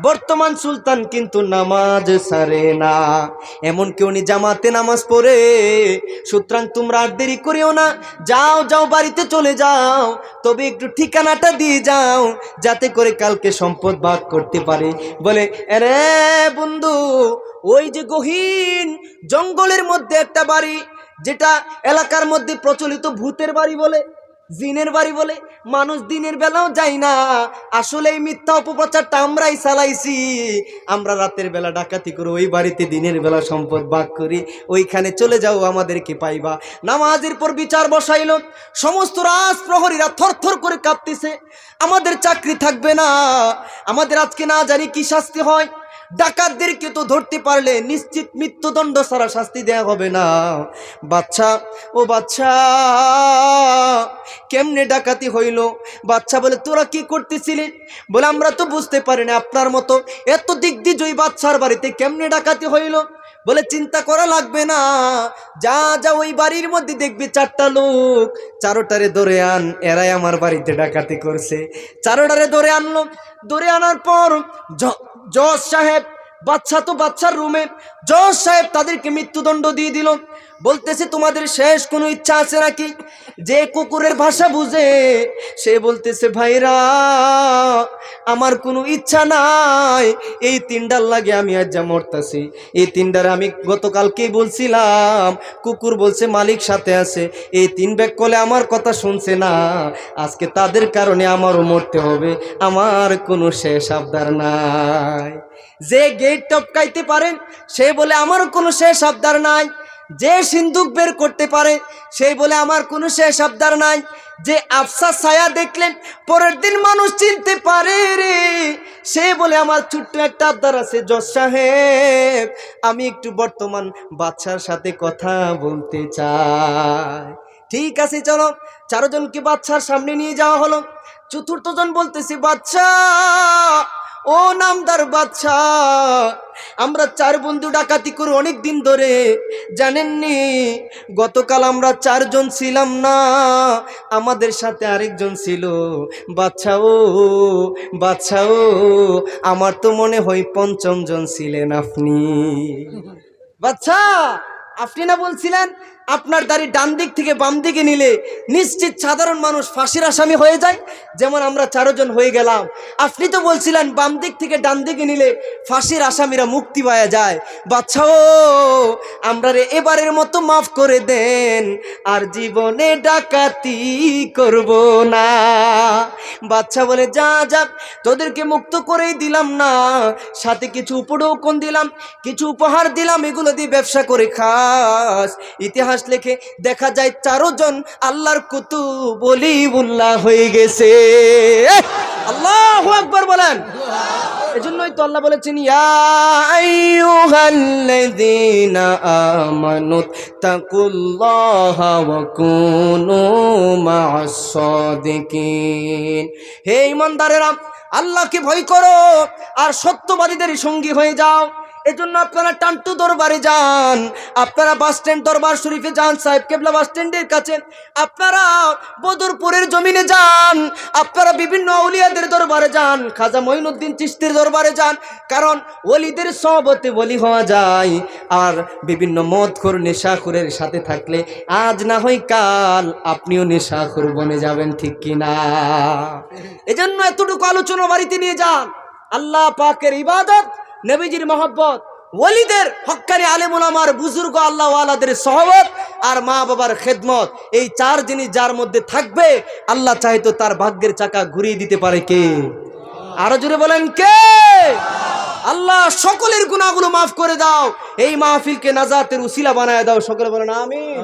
বর্তমান সুলতান কিন্তু নামাজ সারে না এমন কেউ নি জামাতে নামাজ পড়ে সুতরাং তোমরা আর দেরি করিও না যাও বাড়িতে চলে যাও তবে একটু ঠিকানাটা দিয়ে যাও যাতে করে কালকে সম্পদ ভাগ করতে পারে বলে আরে বন্ধু ওই যে গহীন জঙ্গলের মধ্যে একটা বাড়ি যেটা এলাকার মধ্যে প্রচলিত ভূতের বাড়ি বলে জিনের বাড়ি বলে মানুষ দিনের বেলাও যাই না আসলে এই মিথ্যা অপপ্রচারটা আমরাই চালাইছি আমরা রাতের বেলা ডাকাতি করে ওই বাড়িতে দিনের বেলা সম্পদ ভাগ করি ওইখানে চলে যাও আমাদেরকে পাইবা নামাজের পর বিচার বসাইল সমস্ত রাজ প্রহরীরা থরথর করে কাঁপতেছে আমাদের চাকরি থাকবে না আমাদের আজকে না জানি কি শাস্তি হয় ডাকাতদেরকে তো ধরতে পারলে নিশ্চিত মৃত্যুদণ্ড ছাড়া শাস্তি দেয়া হবে না বাচ্চা কেমনে ডাকাতি হইল বাচ্চা বলে তোরা কি করতেছিলি বলে আমরা তো বুঝতে পারি না আপনার মতো এত দিগ্বিজয়ী বাচ্চার বাড়িতে কেমনে ডাকাতি হইল বলে চিন্তা করা লাগবে না যা ওই বাড়ির মধ্যে দেখবি 4টা লোক চারোটারে ধরে আন এরাই আমার বাড়িতে ডাকাতি করছে চারোটারে ধরে আনলো ধরে আনার পর জজ সাহেব বাচ্চা তো বাচ্চার রুমে জজ সাহেব তাদেরকে মৃত্যুদণ্ড দিয়ে দিল বলতেছে তোমাদের শেষ কোনো ইচ্ছা আছে নাকি যে কুকুরের ভাষা বুঝে সে বলতেছে ভাইরা আমার কোনো ইচ্ছা নাই এই 3টার লাগে আমি আজ যা মরতাছি এই 3টার আমি গতকালকেই বলছিলাম কুকুর বলছে মালিক সাথে আছে এই 3 ব্যাগ কলে আমার কথা শুনছে না আজকে তাদের কারণে আমারও মরতে হবে আমার কোনো শেষ আবদার নাই যে গেট টপকাইতে পারেন সে বলে আমার কোনো শেষ আবদার নাই যে সিন্দুক বের করতে পারে সেই বলে আমার কোনো শেষ আবদার নাই যে আফসা ছায়া দেখলেন পরের দিন মানুষ চিনতে পারে রে সে বলে আমার ছোট্ট একটা আবদার আছে জজ সাহেব আমি একটু বর্তমান বাচ্চার সাথে কথা বলতে চাই ঠিক আছে চলো 4 জনকে বাচ্চার সামনে নিয়ে যাওয়া হলো চতুর্থ জন বলতেছে বাচ্চা ও নামদার বাচ্চা আমরা 4 বন্ধু ডাকাতি করে অনেক দিন ধরে জানেননি গতকাল আমরা 4 জন ছিলাম না আমাদের সাথে আরেকজন ছিল বাচ্চা ও আমার তো মনে হয় 5ম জন ছিলেন আপনি বাচ্চা আপনি না বলছিলেন আপনার দাড়ি ডান দিক থেকে বাম দিকে নিলে নিশ্চিত সাধারণ মানুষ ফাঁসির আসামি হয়ে যায়, যেমন আমরা 4 জন হয়ে গেলাম। আপনি তো বলছিলেন বাম দিক থেকে ডান দিকে নিলে ফাঁসির আসামিরা মুক্তি পাওয়া যায়। বাচ্চা ও আমরা রে এবারের মতো মাফ করে দেন, আর জীবনে ডাকাতি করব না। বাচ্চা বলে যা যা, তোদেরকে মুক্ত করেই দিলাম না, সাথে কিছু উপঢৌকন দিলাম, কিছু উপহার দিলাম, এগুলো দিয়ে ব্যবসা করে খাস। ইতিহাস লেখে দেখা যায় 4 জন আল্লাহর কুতুব ওলিউল্লাহ হয়ে গেছে। আল্লাহু আকবার বলেন। এজন্যই তো আল্লাহ বলেছেন ইয়া আইয়ুহাল্লাযীনা আমানু তাকুল্লাহা ওয়া কুনু মা'আস সাদিকিন। হে ঈমানদারেরা, আল্লাহকে ভয় করো আর সত্যবাদীদের সঙ্গী হয়ে যাও। এজন্য আপনারা টান্টু দরবারে যান, আপনারা বাস স্ট্যান্ড দরবার শরীফে যান, সাহেব কেবলা বাস স্ট্যান্ডের কাছে, আপনারা বদরপুরের জমিনে যান, আপনারা বিভিন্ন আউলিয়াদের দরবারে যান, খাজা মঈনুদ্দিন চিশতির দরবারে যান। কারণ ওলিদের সহবতে ওলি হওয়া যায়। আর বিভিন্ন মদখোর নেশাখোরের সাথে থাকলে আজ না হয় কাল আপনিও নেশাখোর বনে যাবেন, ঠিক কিনা? এজন্য এতটুকু আলোচনা বাড়িতে নিয়ে যান। আল্লাহ পাকের ইবাদত, নবীজির মহব্বত, ওলিদের হক্কানি আলেম উলামার বুজুর্গ আল্লাহ ওয়ালাদের সহবত আর মা বাবার খেদমত, এই 4 জিনিস যার মধ্যে থাকবে, আল্লাহ চাইতো তার ভাগ্যের চাকা ঘুরিয়ে দিতে পারে কে? আরো জোরে বলেন কে? আল্লাহ সকলের গুনাহগুলো মাফ করে দাও, এই মাহফিলকে নাজাতের উসিলা বানায় দাও। সকলে বলেন আমিন।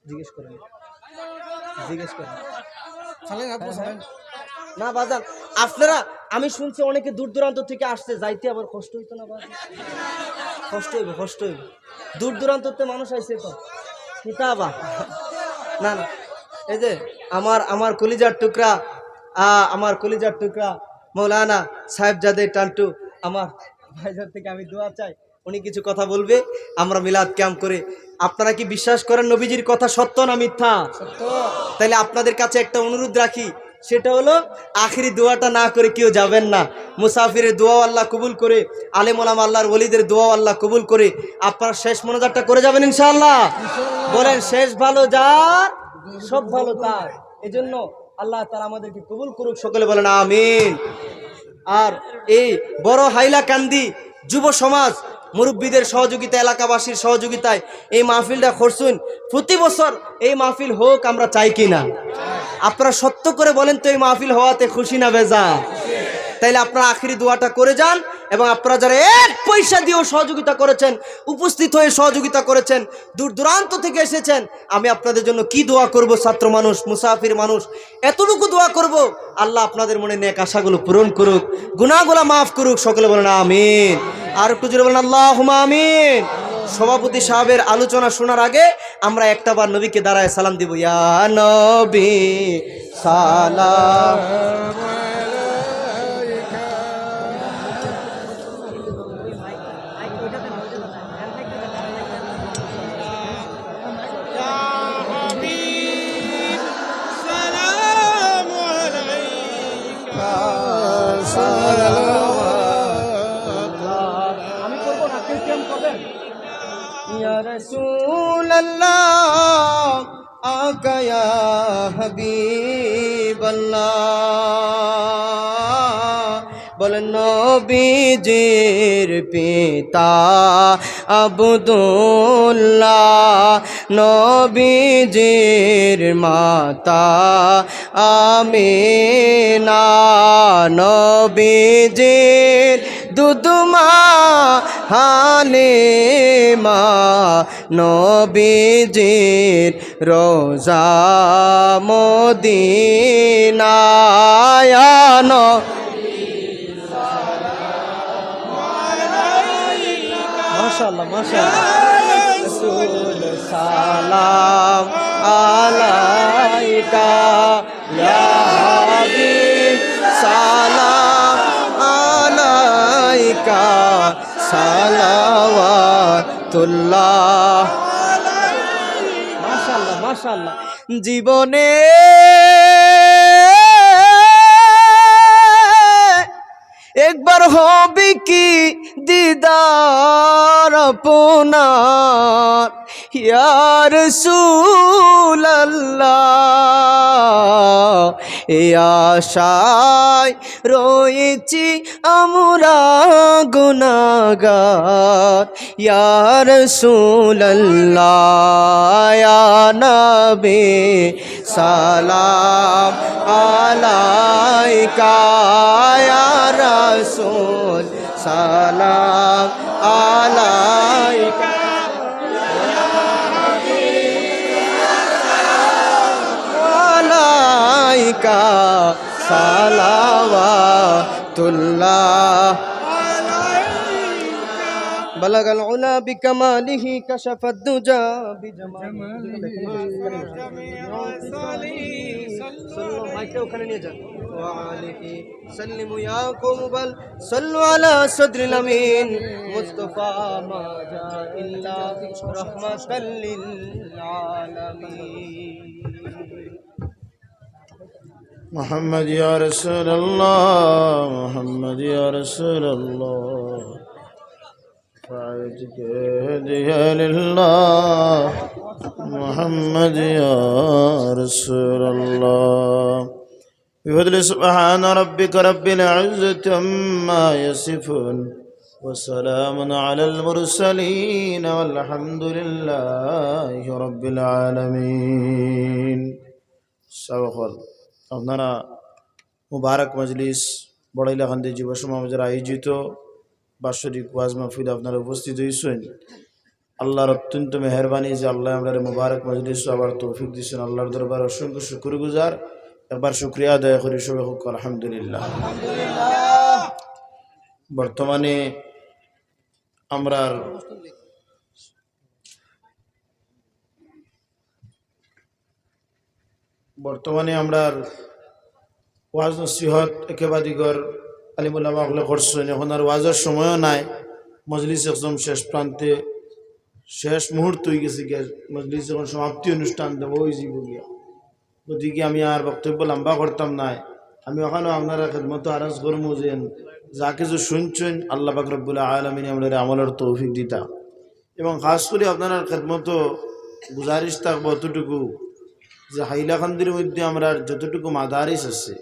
জিজ্ঞেস করেন না বাজান, আপনারা আমি শুনছি অনেকে দূর দূরান্ত থেকে আসছে, যাইতে আবার কষ্ট হইতো না বাজান? কষ্ট হইব। দূর দূরান্ততে মানুষ আইছে তো কিতাবা না না। এই যে আমার কলিজার টুকরা, আমার কলিজার টুকরা মৌলানা সাহেবজাদে টান্টু, আমার ভাইজান থেকে আমি দোয়া চাই, উনি কিছু কথা বলবে, আমরা মিলাদ ক্যাম্প করে। আপনারা কি বিশ্বাস করেন নবীজির কথা সত্য না মিথ্যা? সত্য। তাহলে আপনাদের কাছে একটা অনুরোধ রাখি, সেটা হলো আখিরি দোয়াটা না করে কেউ যাবেন না। মুসাফিরের দোয়াও আল্লাহ কবুল করে, আলেম ওলামা আল্লাহর ওলিদের দোয়াও আল্লাহ কবুল করে। আপনারা শেষ মোনাজাতটা করে যাবেন ইনশাআল্লাহ। বলেন শেষ ভালো যার, সব ভালো তার। এজন্য আল্লাহ তাআলা আমাদেরকে কবুল করুক, সকলে বলেন আমিন। আর এই বড় হাইলাকান্দি যুব সমাজ মুরব্বীদের সহযোগিতা, এলাকাবাসীর সহযোগিতায় এই মাহফিলটা করছুন। প্রতি বছর এই মাহফিল হোক, আমরা চাই কি না? আপনারা সত্য করে বলেন তো, এই মাহফিল হওয়াতে খুশি না বেজা? তাইলে আপনারা আখিরি দোয়াটা করে যান। এবং আপনারা যারা 1 পয়সা দিয়েও সহযোগিতা করেছেন, উপস্থিত হয়ে সহযোগিতা করেছেন, দূর দূরান্ত থেকে এসেছেন, আমি আপনাদের জন্য কি দোয়া করব? ছাত্র মানুষ, মুসাফির মানুষ, এতটুকু দোয়া করব, আল্লাহ আপনাদের মনে নেক আশাগুলো পূরণ করুক, গুনাহগুলো মাফ করুক। সকলে বলেন আমিন। আর একটু জোরে বলেন আল্লাহুম্মা আমিন। সভাপতি সাহেবের আলোচনা শোনার আগে আমরা একটাবার নবীকে দাঁড়ায় সালাম দিব। ইয়া নবী সালাম रसूल अल्लाह आका या हबीब अल्लाह। बोल नबीजीर पिता अब्दुल्लाह, नबीजीर माता आमीना, नबीजीर দুধমা হালিমা, নবীজির রোজা মদিনায়, মাশাআল্লাহ মাশাআল্লাহ। রাসূল সালাম আলাইকা ইয়া হাবিব, সালাম আলাইকা সালাওয়াতুল্লাহ। মাশাআল্লাহ মাশাআল্লাহ। জীবনে একবার হবে কি দিদার আপনার ইয়া রাসূলুল্লাহ। এই আশায় রয়েছি আমরা গুনাহগার ইয়া রাসূলুল্লাহ ইয়া নবী সালাম আলাইকা ইয়া রাসূল সালাম আলাইকা আলাইকা সালাওয়াতুল্লাহ বলাগাল উলা বিকামালিহি কাশাফাদ দুজা বিজামালিহি সাল্লু মাইকে ওখানে নিয়ে যান ওয়া আলিহি সাল্লিমু ইয়া কুমবাল সাল্লু আলা সাদরিল আমিন মুস্তাফা মা জা ইল্লা রাহমাতাল লিল আলামিন। محمد يا رسول الله محمد يا رسول الله فعلتك هديا لله محمد يا رسول الله بفضل سبحان ربك رب العزة عما يصفون وسلام على المرسلين والحمد لله رب العالمين سوخر আপনারা মুবারক মজলিস বড়াইলাকান্দি যুব সমাজের আয়োজিত বাৎসরিক ওয়াজ মাহফিল আপনারা উপস্থিত হয়েছেন। আল্লাহর অত্যন্ত মেহরবানি যে আল্লাহ আমাদের মুবারক মজলিস আবার তৌফিক দিয়েছেন। আল্লাহর দরবার অসংখ্য শুকরগুজার। একবার শুকরিয়া আদায় করি সবাই হোক আলহামদুলিল্লাহ। বর্তমানে আমরা ওয়াজ নসিহত একেবাদিগর আলিমুল্লামা হলে করছেন। এখন আর ওয়াজের সময়ও নাই। মজলিস একদম শেষ প্রান্তে, শেষ মুহূর্ত হয়ে গেছে গিয়া। মজলিস এখন সমাপ্তি অনুষ্ঠান দেবো ওই জীব গিয়া। গতিকে আমি আর বক্তব্য লম্বা করতাম নাই। আমি ওখানেও আপনারা খেদমত আরজ করবো যে যা কিছু শুনছেন আল্লাহ পাক রব্বুল আলামিন আমাদের আমলের তৌফিক দিতা, এবং খাস করে আপনার খেদমত গুজারিশ থাকবো অতটুকু যে হাইলাকান্দির মধ্যে আমরা যতটুকু মাদারিস আছে,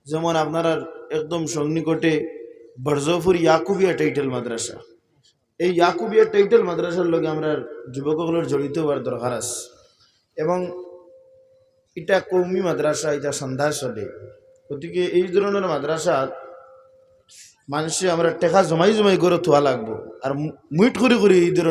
যেমন আপনার একদম সন্নিকটে বরজফুর ইয়াকুবিয়া টাইটেল মাদ্রাসা, এই ইয়াকুবিয়া টাইটেল মাদ্রাসার লগে আমরা যুবকগুলোর জড়িত হওয়ার দরকার আছে। এবং এটা কৌমি মাদ্রাসা, এটা সন্ধ্যা চলে। গতিকে এই ধরনের মাদ্রাসাত মানুষে আমরা টেকা জমাই জমাই করে থোয়া লাগবো, আর মুইট করে এই ধরনের